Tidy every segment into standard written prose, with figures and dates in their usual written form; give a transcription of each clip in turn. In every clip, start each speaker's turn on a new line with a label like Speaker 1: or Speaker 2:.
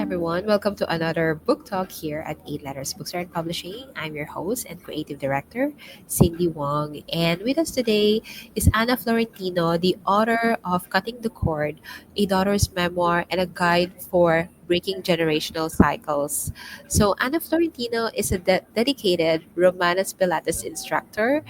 Speaker 1: everyone. Welcome to another book talk here at 8 Letters Bookstore and Publishing. I'm your host and creative director, Cindy Wong. And with us today is Anna Florentino, the author of Cutting the Cord, a daughter's memoir, and a guide for breaking generational cycles. So, Anna Florentino is a dedicated Romanes Pilates instructor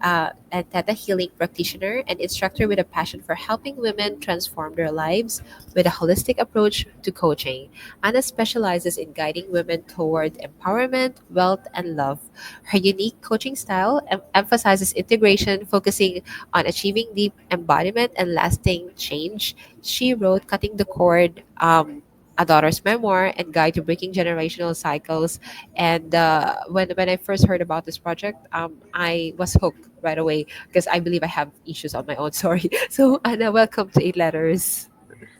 Speaker 1: and Theta healing practitioner and instructor with a passion for helping women transform their lives with a holistic approach to coaching. Anna specializes in guiding women toward empowerment, wealth, and love. Her unique coaching style emphasizes integration, focusing on achieving deep embodiment and lasting change. She wrote Cutting the Cord. A daughter's memoir and guide to breaking generational cycles. And when I first heard about this project, I was hooked right away because I believe I have issues on my own. Sorry. So Anna, welcome to 8 Letters.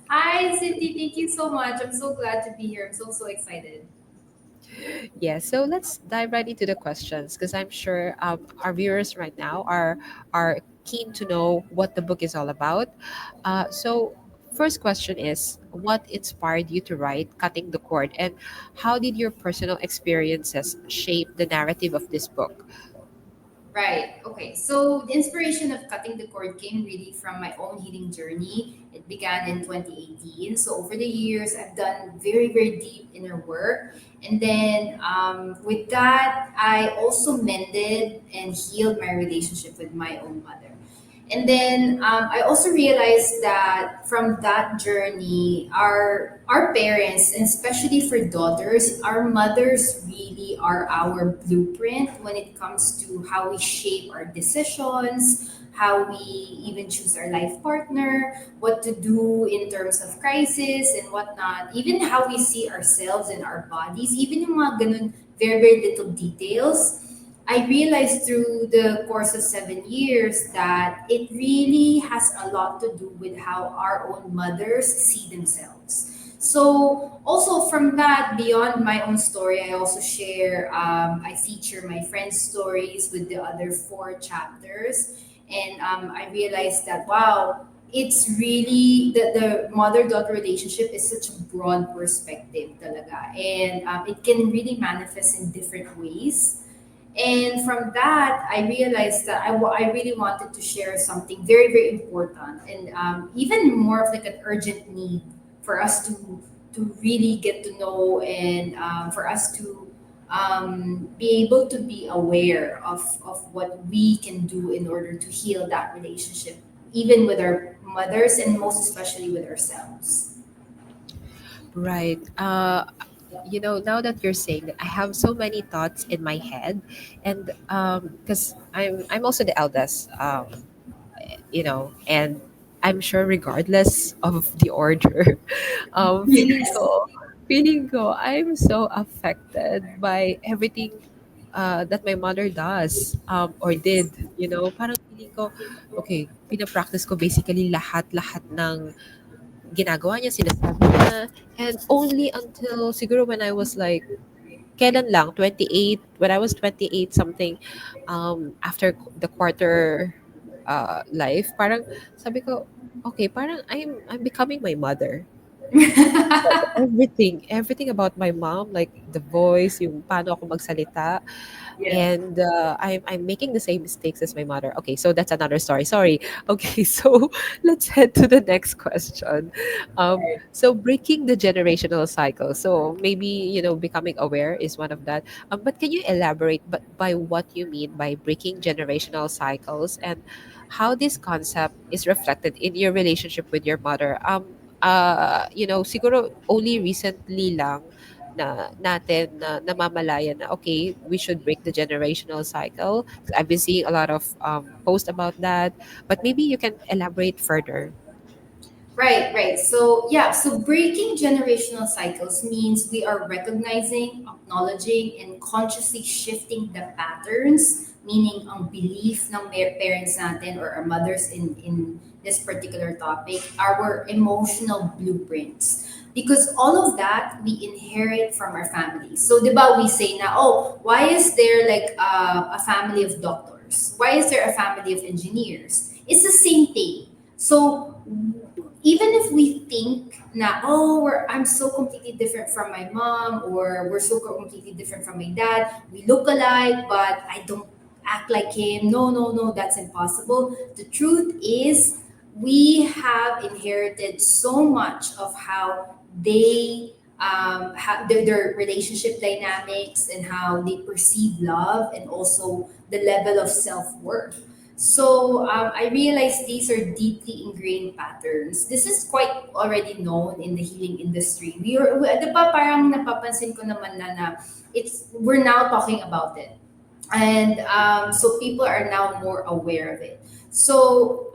Speaker 2: Hi, Cindy. Thank you so much. I'm so glad to be here. I'm so excited.
Speaker 1: Yeah, so let's dive right into the questions because I'm sure our viewers right now are keen to know what the book is all about. So, first question is, what inspired you to write Cutting the Cord, and how did your personal experiences shape the narrative of this book?
Speaker 2: Right. Okay. So the inspiration of cutting the cord came really from my own healing journey. It began in 2018. So over the years, I've done very deep inner work. And then with that, I also mended and healed my relationship with my own mother. And then I also realized that from that journey, our parents, and especially for daughters, our mothers really are our blueprint when it comes to how we shape our decisions, how we even choose our life partner, what to do in terms of crisis and whatnot, even how we see ourselves and our bodies, even yung mga ganun very little details. I realized through the course of 7 years that it really has a lot to do with how our own mothers see themselves. So, also from that, beyond my own story, I also share, I feature my friends' stories with the other four chapters. And I realized that, wow, it's really the mother daughter relationship is such a broad perspective talaga. And it can really manifest in different ways. And from that, I realized that I really wanted to share something very important and even more of like an urgent need for us to really get to know and for us to be able to be aware of what we can do in order to heal that relationship, even with our mothers and most especially with ourselves.
Speaker 1: Right. Now that you're saying that, I have so many thoughts in my head, and because I'm also the eldest, and I'm sure regardless of the order, feeling
Speaker 2: Yes.
Speaker 1: ko, I'm so affected by everything that my mother does or did. Parang feeling ko, okay, pinapractice ko basically lahat-lahat ng ginagawa niya, sinasabi niya, and only until siguro when I was like, kailan lang, 28, when I was 28 something, after the quarter life, parang sabi ko, okay, parang I'm becoming my mother. Like everything about my mom, like the voice, yung paano ako magsalita,
Speaker 2: Yes.
Speaker 1: and I'm making the same mistakes as my mother. Okay, so that's another story. Sorry. Okay, so let's head to the next question. So breaking the generational cycle. So maybe becoming aware is one of that. But can you elaborate, but by what you mean by breaking generational cycles and how this concept is reflected in your relationship with your mother? Siguro only recently lang na natin na namamalayan na okay, we should break the generational cycle. I've been seeing a lot of posts about that, but maybe you can elaborate further.
Speaker 2: Right. So, yeah, so breaking generational cycles means we are recognizing, acknowledging, and consciously shifting the patterns, meaning ang belief ng parents natin or our mothers in this particular topic, our emotional blueprints. Because all of that we inherit from our families. So, di ba we say na, oh, why is there like a family of doctors? Why is there a family of engineers? It's the same thing. So even if we think na, oh, I'm so completely different from my mom, or we're so completely different from my dad, we look alike, but I don't act like him. No, no, no, that's impossible. The truth is, we have inherited so much of how they have their relationship dynamics and how they perceive love, and also the level of self-worth. So I realized these are deeply ingrained patterns. This is quite already known in the healing industry. Di ba parang napapansin ko naman na we're now talking about it. And so people are now more aware of it. So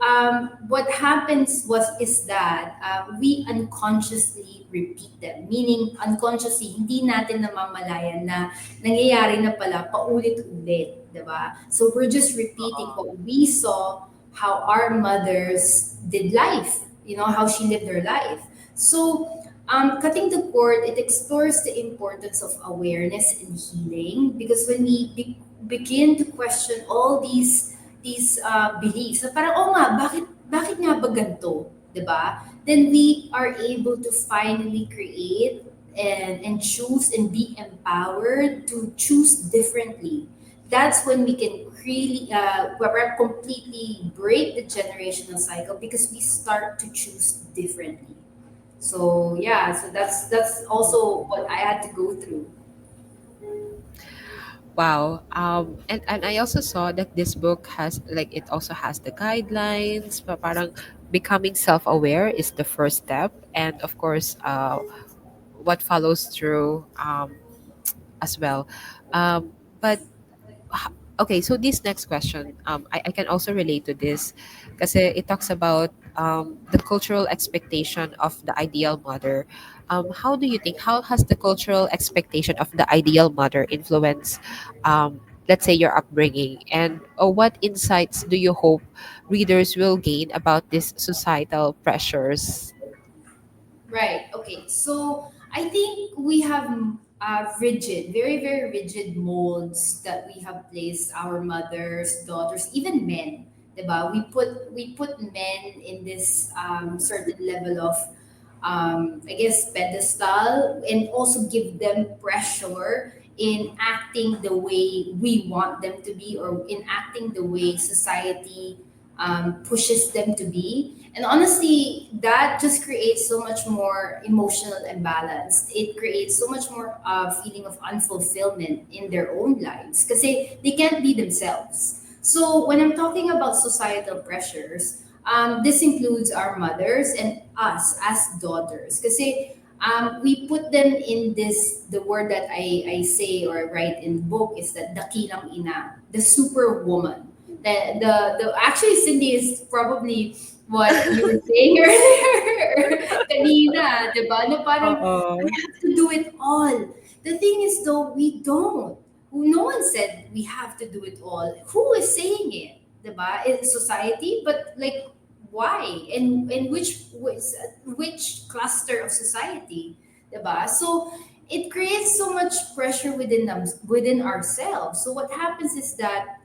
Speaker 2: what happens is that we unconsciously repeat them, meaning unconsciously hindi natin namamalayan na nangyayari na pala paulit-ulit, di ba? So we're just repeating what we saw, how our mothers did life, how she lived her life. So cutting the cord, it explores the importance of awareness and healing, because when we begin to question all these beliefs, na parang, oh nga, bakit nga ba ganito? 'Di ba? Then we are able to finally create and choose and be empowered to choose differently. That's when we can really completely break the generational cycle, because we start to choose differently. So yeah, so that's also what I had to go through.
Speaker 1: Wow. And I also saw that this book has, like, it also has the guidelines, but parang becoming self-aware is the first step. And of course, what follows through, as well. But okay, so this next question, I can also relate to this because it talks about the cultural expectation of the ideal mother. How do you think, how has the cultural expectation of the ideal mother influenced, let's say, your upbringing? And what insights do you hope readers will gain about these societal pressures?
Speaker 2: Right. Okay. So I think we have rigid, very, very rigid molds that we have placed our mothers, daughters, even men. Diba? We put men in this certain level of I guess pedestal, and also give them pressure in acting the way we want them to be, or in acting the way society pushes them to be. And honestly, that just creates so much more emotional imbalance. It creates so much more feeling of unfulfillment in their own lives, because they can't be themselves. So when I'm talking about societal pressures, this includes our mothers and us as daughters. Because we put them in this, the word that I say or write in the book is that dakilang ina, the superwoman. The actually, Cindy, is probably what you were saying earlier kanina, di ba? Na parang, I
Speaker 1: Oo.
Speaker 2: have to do it all. The thing is, though, we don't. No one said we have to do it all. Who is saying it? Diba? It's society, but like, why? And which cluster of society? Diba? So it creates so much pressure within ourselves. So what happens is that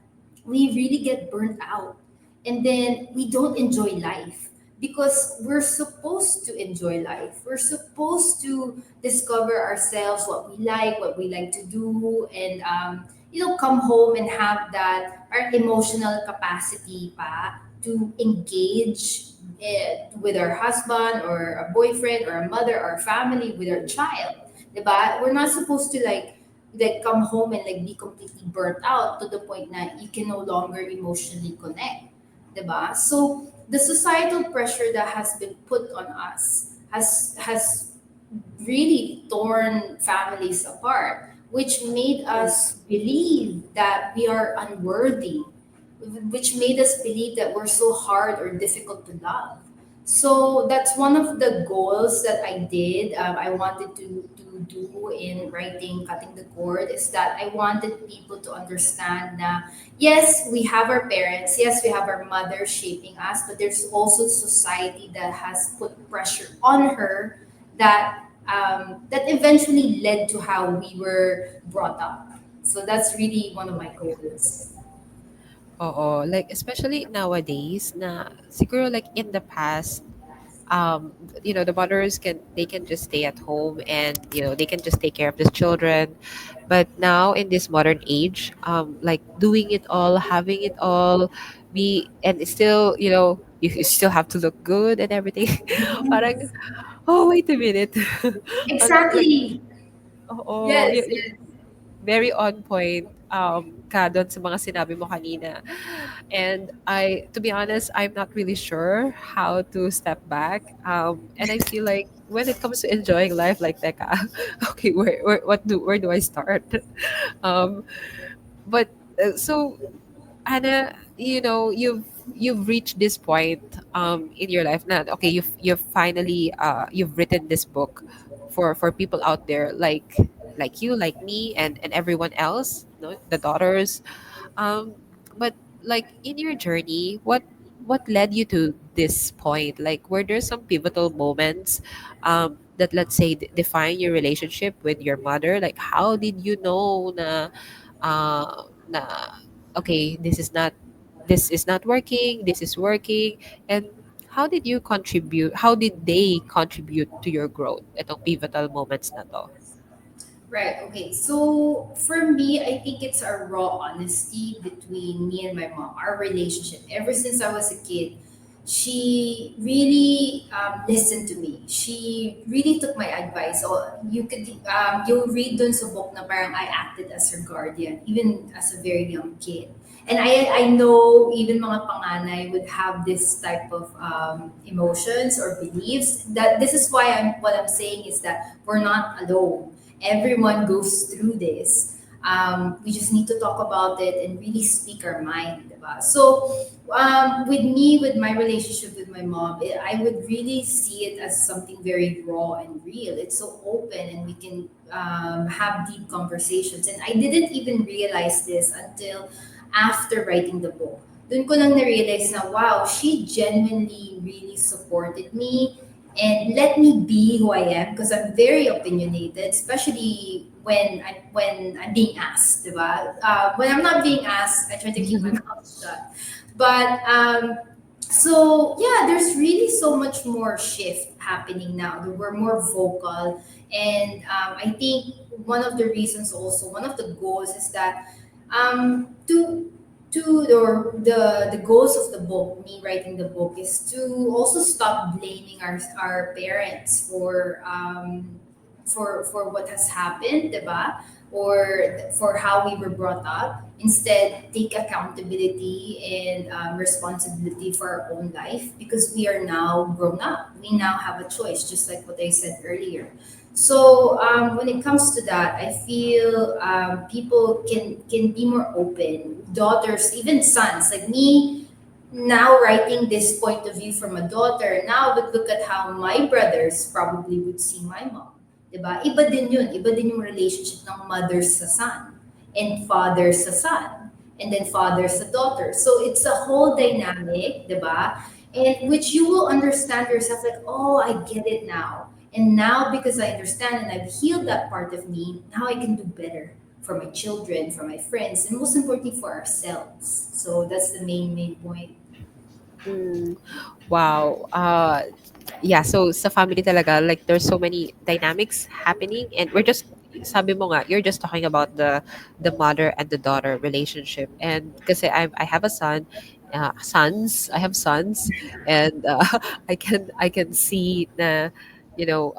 Speaker 2: we really get burnt out, and then we don't enjoy life, because we're supposed to enjoy life. We're supposed to discover ourselves, what we like to do, and come home and have that our emotional capacity pa to engage with our husband or a boyfriend or a mother or a family, with our child. Diba? We're not supposed to like come home and like be completely burnt out to the point that you can no longer emotionally connect. Diba? So the societal pressure that has been put on us has really torn families apart, which made us believe that we are unworthy, which made us believe that we're so hard or difficult to love. So that's one of the goals that I did. I wanted to do in writing Cutting the Cord, is that I wanted people to understand that yes, we have our parents, yes, we have our mother shaping us, but there's also society that has put pressure on her that eventually led to how we were brought up. So that's really one of my goals.
Speaker 1: Oo, like especially nowadays na siguro like in the past, um, the mothers can just stay at home, and they can just take care of the children. But now in this modern age, like doing it all, having it all, be and it's still, you still have to look good and everything. Parang, oh, wait a minute. Like,
Speaker 2: Exactly.
Speaker 1: oh,
Speaker 2: Yes, yes.
Speaker 1: very on point ka doon sa mga sinabi mo kanina. And to be honest, I'm not really sure how to step back. And I feel like when it comes to enjoying life, like Teka, okay, where do I start? Um, but so Anna, you've reached this point in your life now. Okay, you've finally you've written this book for people out there, like you, like me, and everyone else, the daughters. um but like in your journey, what led you to this point? Like, were there some pivotal moments that, let's say, define your relationship with your mother? Like, how did you know na okay, this is not working, this is working? And how did they contribute to your growth, itong pivotal moments na to?
Speaker 2: Right. Okay. So for me, I think it's a raw honesty between me and my mom. Our relationship, ever since I was a kid, she really listened to me. She really took my advice. So you'll read dun sa book na parang I acted as her guardian, even as a very young kid. And I know even mga panganay would have this type of emotions or beliefs. That this is why what I'm saying is that we're not alone. Everyone goes through this. We just need to talk about it and really speak our mind. Diba? So, with my relationship with my mom, I would really see it as something very raw and real. It's so open, and we can have deep conversations. And I didn't even realize this until after writing the book. Doon ko lang na-realize na, wow, she genuinely really supported me and let me be who I am because I'm very opinionated, especially when I'm being asked, diba? When I'm not being asked, I try to keep my mouth shut. But so yeah, there's really so much more shift happening now. We're more vocal, and I think one of the goals is that to the goals of the book, me writing the book, is to also stop blaming our parents for what has happened, diba? Or for how we were brought up. Instead, take accountability and responsibility for our own life because we are now grown up. We now have a choice, just like what I said earlier. So when it comes to that, I feel people can be more open. Daughters, even sons, like me, now writing this point of view from a daughter, now would look at how my brothers probably would see my mom. Diba? Iba din yun. Iba din yung relationship ng mother sa son and father sa son and then father sa daughter. So it's a whole dynamic, diba? And which you will understand yourself like, oh, I get it now. And now because I understand and I've healed that part of me, now I can do better for my children, for my friends, and most importantly for ourselves. So that's the main point.
Speaker 1: Mm, wow. Yeah, so sa family talaga, like, there's so many dynamics happening, and sabi mo nga, you're just talking about the mother and the daughter relationship. And kasi I have a son, I have sons, and I can see na, you know,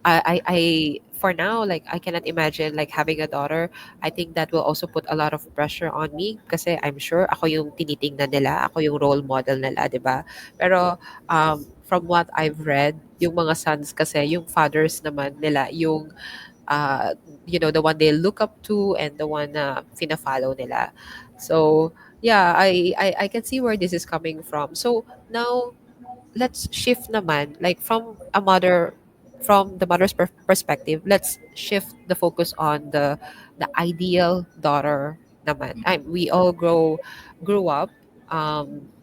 Speaker 1: I for now, like, I cannot imagine like having a daughter. I think that will also put a lot of pressure on me kasi I'm sure ako yung tinitingnan nila, ako yung role model nila, 'di ba? Pero from what I've read, yung mga sons kasi, yung fathers naman nila, yung uh, the one they look up to and the one na fina-follow nila. So, yeah, I can see where this is coming from. So, now let's shift naman, like, from the mother's perspective. Let's shift the focus on the ideal daughter naman. We all grew up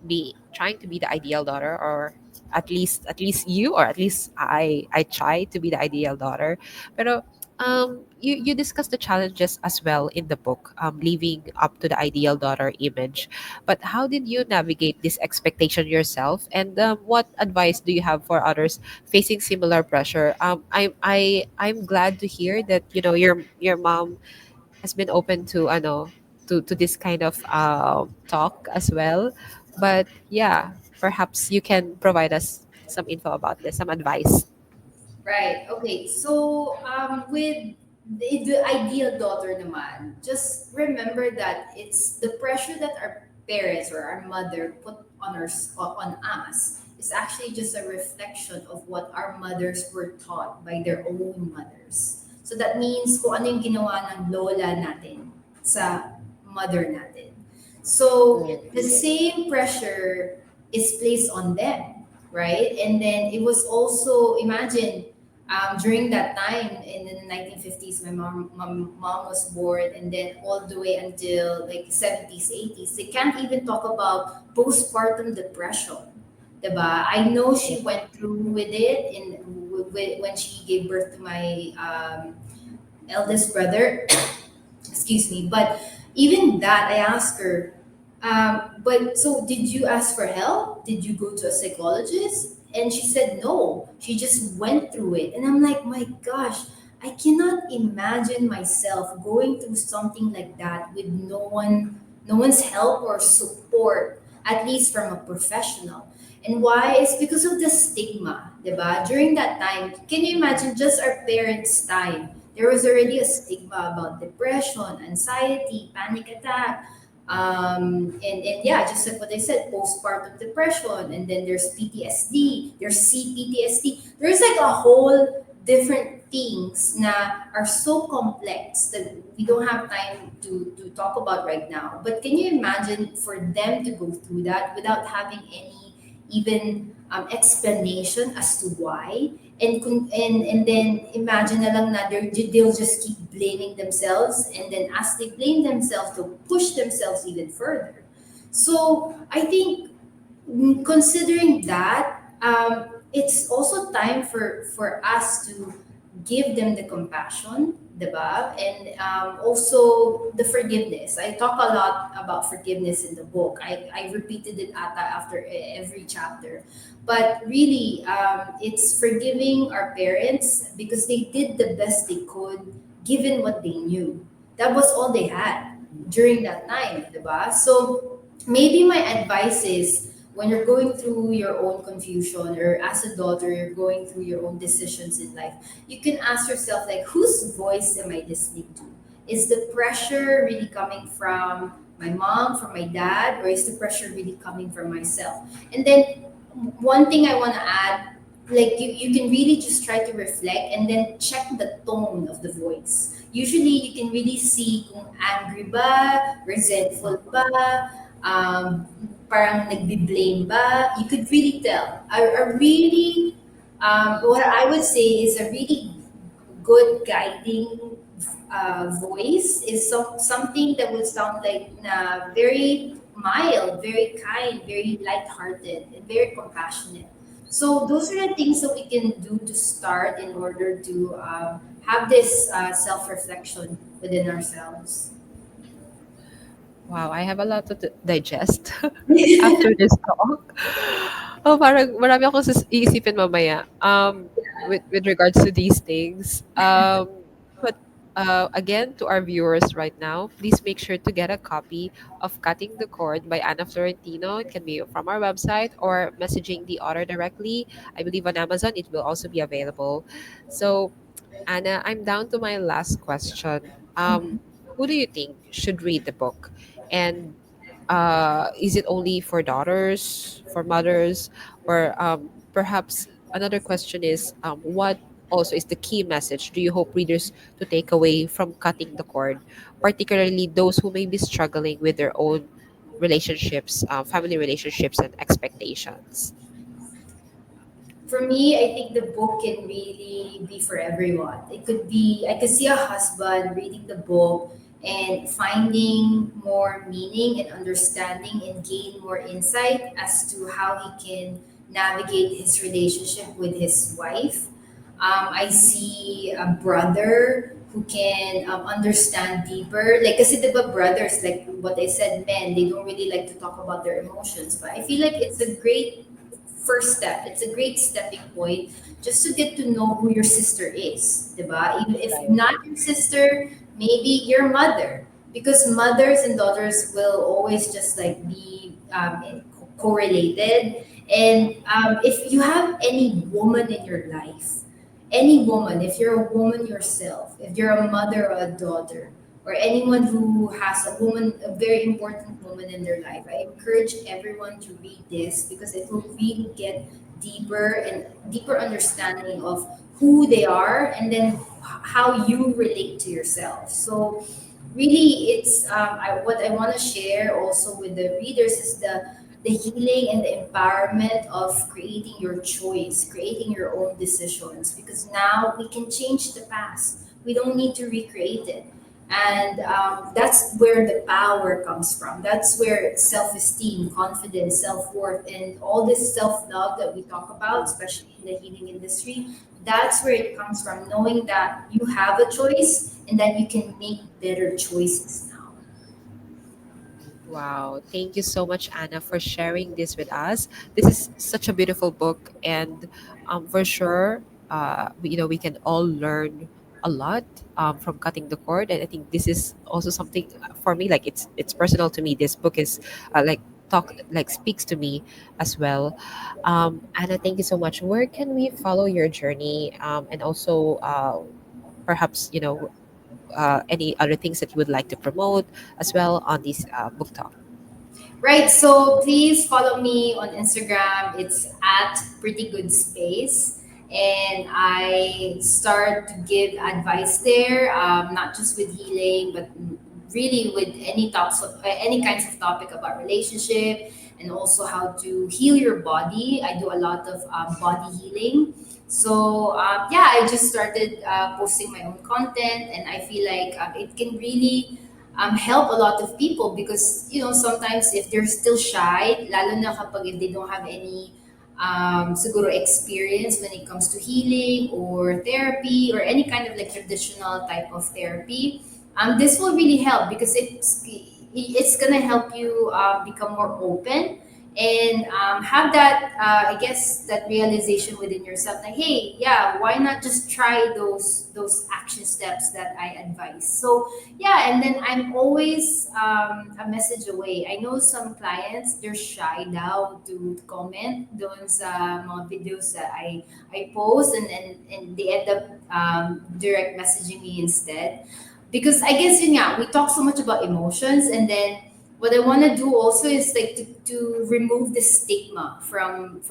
Speaker 1: be trying to be the ideal daughter, or at least you, or at least I try to be the ideal daughter. Pero You discuss the challenges as well in the book, living up to the ideal daughter image. But how did you navigate this expectation yourself? And what advice do you have for others facing similar pressure? I'm glad to hear that your mom has been open to to this kind of talk as well. But yeah, perhaps you can provide us some info about this, some advice.
Speaker 2: Right. Okay. So, with the ideal daughter naman, just remember that it's the pressure that our parents or our mother put on us is actually just a reflection of what our mothers were taught by their own mothers. So that means kung ano yung ginawa ng lola natin sa mother natin. So the same pressure is placed on them, right? And then it was also, imagine, during that time in the 1950s, my mom was born, and then all the way until like 70s, 80s, they can't even talk about postpartum depression. Diba? I know she went through with it when she gave birth to my eldest brother. Excuse me. But even that, I asked her, but so did you ask for help? Did you go to a psychologist? And she said no. She just went through it. And I'm like, my gosh, I cannot imagine myself going through something like that with no one's help or support, at least from a professional. And why? It's because of the stigma, diba? During that time, can you imagine just our parents' time? There was already a stigma about depression, anxiety, panic attack, and yeah, just like what I said, postpartum depression, and then there's PTSD, there's CPTSD. There's like a whole different things na are so complex that we don't have time to talk about right now. But can you imagine for them to go through that without having any even explanation as to why? And then imagine na lang na they'll just keep blaming themselves, and then as they blame themselves, they'll push themselves even further. So I think, considering that, it's also time for us to give them the compassion, diba? And also the forgiveness. I talk a lot about forgiveness in the book. I repeated it after every chapter. But really, it's forgiving our parents because they did the best they could given what they knew. That was all they had during that time, diba? So maybe my advice is, when you're going through your own confusion, or as a daughter you're going through your own decisions in life, you can ask yourself, like, whose voice am I listening to? Is the pressure really coming from my mom, from my dad, or is the pressure really coming from myself? And then one thing I want to add, like, you can really just try to reflect and then check the tone of the voice. Usually you can really see kung angry ba, resentful ba, parang nagbi-blame ba. You could really tell. A really, what I would say is a really good guiding voice is something that would sound like na very mild, very kind, very light-hearted, and very compassionate. So those are the things that we can do to start in order to have this self-reflection within ourselves.
Speaker 1: Wow, I have a lot to digest after this talk. Oh, parang marami akong iisipin mamaya with regards to these things. But again, to our viewers right now, please make sure to get a copy of Cutting the Cord by Anna Florentino. It can be from our website or messaging the author directly. I believe on Amazon it will also be available. So, Anna, I'm down to my last question. Who do you think should read the book? And is it only for daughters, for mothers, or perhaps another question is, what also is the key message do you hope readers to take away from Cutting the Cord, particularly those who may be struggling with their own relationships, family relationships, and expectations?
Speaker 2: For me, I think the book can really be for everyone. It could be, I could see a husband reading the book and finding more meaning and understanding and gain more insight as to how he can navigate his relationship with his wife. I see a brother who can understand deeper. Like, kasi diba brothers, like what I said, men, they don't really like to talk about their emotions. But I feel like it's a great first step. It's a great stepping point just to get to know who your sister is, diba? Even if
Speaker 1: Right.
Speaker 2: not your sister, maybe your mother. Because mothers and daughters will always just like be correlated. And if you have any woman in your life, any woman, if you're a woman yourself, if you're a mother or a daughter, or anyone who has a woman, a very important woman in their life, I encourage everyone to read this because it will really get deeper and deeper understanding of who they are and then how you relate to yourself. So really it's what I want to share also with the readers is the healing and the empowerment of creating your choice, creating your own decisions, because now we can change the past. We don't need to recreate it. And that's where the power comes from. That's where self esteem, confidence, self worth, and all this self love that we talk about, especially in the healing industry, that's where it comes from. Knowing that you have a choice and that you can make better choices now.
Speaker 1: Wow. Thank you so much, Anna, for sharing this with us. This is such a beautiful book, and for sure, we can all learn a lot from cutting the cord. And I think this is also something for me. Like it's personal to me. This book is like talk like speaks to me as well. Anna, thank you so much. Where can we follow your journey? And also, perhaps any other things that you would like to promote as well on this book talk.
Speaker 2: Right. So please follow me on Instagram. It's at Pretty Good Space. And I start to give advice there, not just with healing, but really with any kinds of topic about relationship and also how to heal your body. I do a lot of body healing. So yeah, I just started posting my own content, and I feel like it can really help a lot of people because sometimes if they're still shy, lalo na kapag if they don't have any siguro experience when it comes to healing or therapy or any kind of like traditional type of therapy, this will really help because it's gonna help you become more open and have that I guess that realization within yourself like, hey, yeah, why not just try those action steps that I advise. So yeah, and then I'm always a message away. I know some clients, they're shy now to comment doon sa mga videos that I post, and they end up direct messaging me instead. Because I guess yun nga, we talk so much about emotions, and then what I want to do also is like to remove the stigma from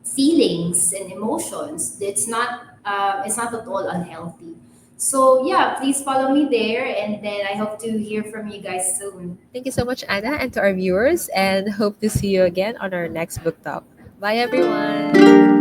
Speaker 2: feelings and emotions. It's not at all unhealthy. So yeah, please follow me there, and then I hope to hear from you guys soon.
Speaker 1: Thank you so much, Anna, and to our viewers, and hope to see you again on our next book talk. Bye, everyone.